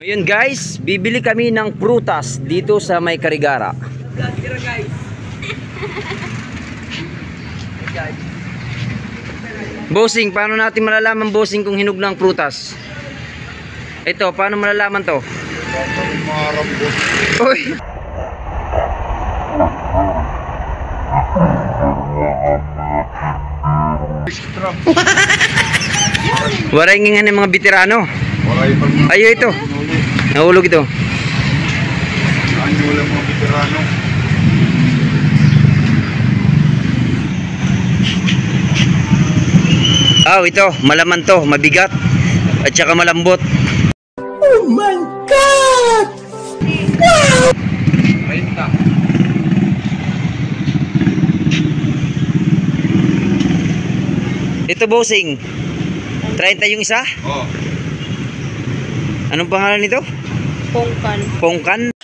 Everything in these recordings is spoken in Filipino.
Ngayon guys, bibili kami ng prutas dito sa may Karigara. Bossing, paano natin malalaman bossing kung hinog na ang prutas? Ito, paano malalaman to? Uy! Waray nga ng mga veterano. Ayo ito. Nahulog ito. Wala mga veterano. Ito, malaman to, mabigat at saka malambot. Oh my God! Wow! Ito bossing, 30 yung isa? Oh. Anong pangalan nito? Pongkan. Pongkan?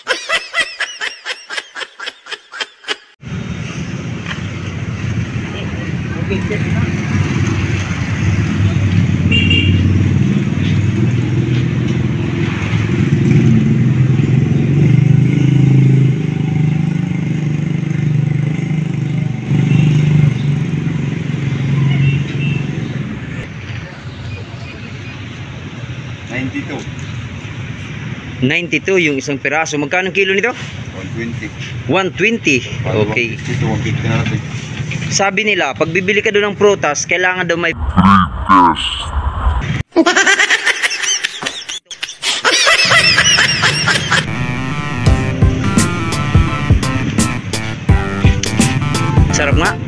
$92 yung isang piraso. Magkano kilo nito? 120. 120. Okay. Ito 150 na natin. Sabi nila, pag bibili ka doon ng prutas, kailangan daw may pre-test. Sarap nga.